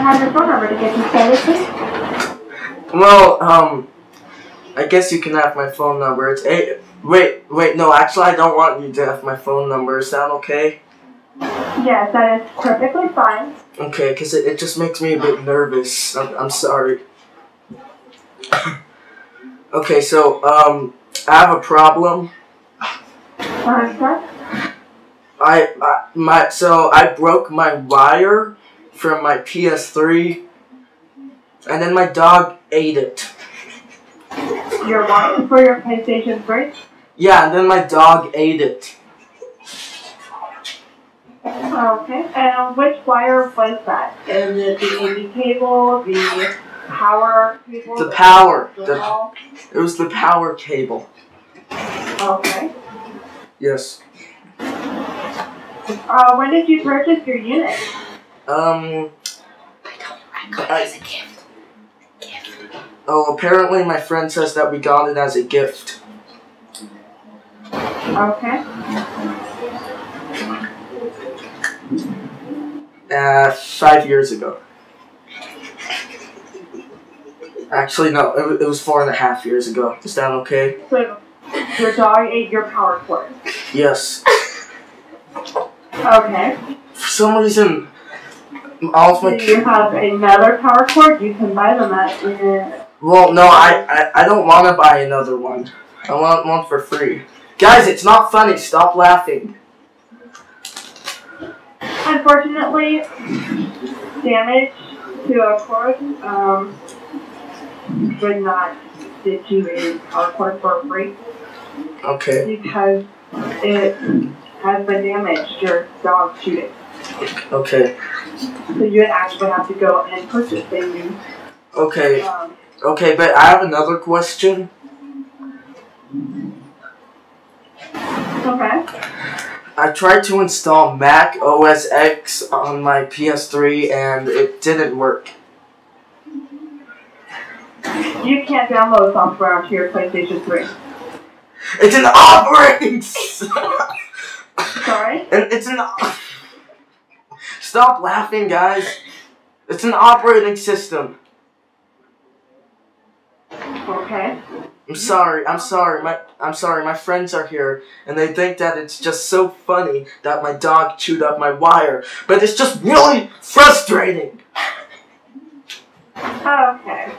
have your phone number to get you started, please? Well, I guess you can have my phone number. It's wait, no, actually I don't want you to have my phone number. Is that okay? Yes, that is perfectly fine. Okay, because it just makes me a bit nervous. I'm sorry. Okay, so, I have a problem. Sir? I broke my wire from my PS3, and then my dog ate it. Your wire for your PlayStation 3? Yeah, and then my dog ate it. Okay, and which wire was that? Is it the AV cable, the power cable? The power. The It was the power cable. Okay. Yes. When did you purchase your unit? I got it as a gift. Oh, apparently my friend says that we got it as a gift. Okay. 5 years ago. Actually, no, it was 4.5 years ago. Is that okay? So, your dog ate your power cord? Yes. Okay. For some reason, all of my Do you have another power cord? You can buy them at Well, no, I don't want to buy another one. I want one for free. Guys, it's not funny. Stop laughing. Unfortunately, damage to a cord would not get you a power cord for free. Okay. Because it has been damaged. Your dog chewed it. Okay. So you would actually have to go and purchase a new. Okay. Okay, but I have another question. Okay. I tried to install Mac OS X on my PS3 and it didn't work. You can't download software onto your PlayStation 3. It's an operating Sorry? And it's an Stop laughing, guys. It's an operating system. Okay. I'm sorry. My friends are here, and they think that it's just so funny that my dog chewed up my wire, but it's just really frustrating. Okay.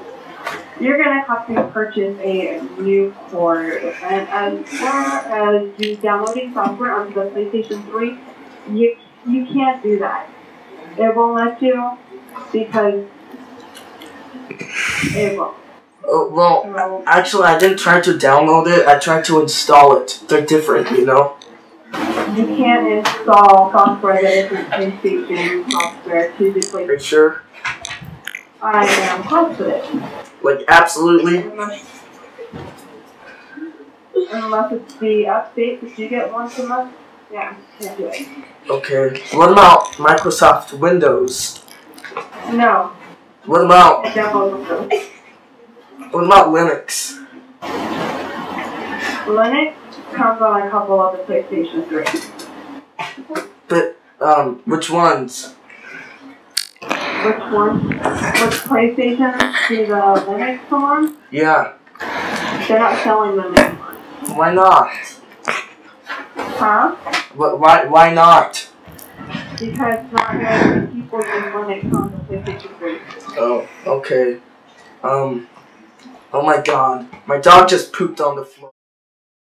You're gonna have to purchase a new cord, and as far as you downloading software onto the PlayStation 3, you can't do that. It won't let you because it won't. Oh, well, actually, I didn't try to download it. I tried to install it. They're different, you know? You can't install software that isn't PlayStation software to the PlayStation. Are you sure? I am positive. Like, absolutely? Unless it's the update that you get once a month. Yeah, can't do it. Okay. What about Microsoft Windows? No. What about Linux comes on a couple of the PlayStation 3. But, which ones? Which one? Which PlayStation do the Linux come on? Yeah. They're not selling them anymore. Why not? Huh? Why not? Because not very many people use Linux on the PlayStation 3. Oh, okay. Oh my god. My dog just pooped on the floor.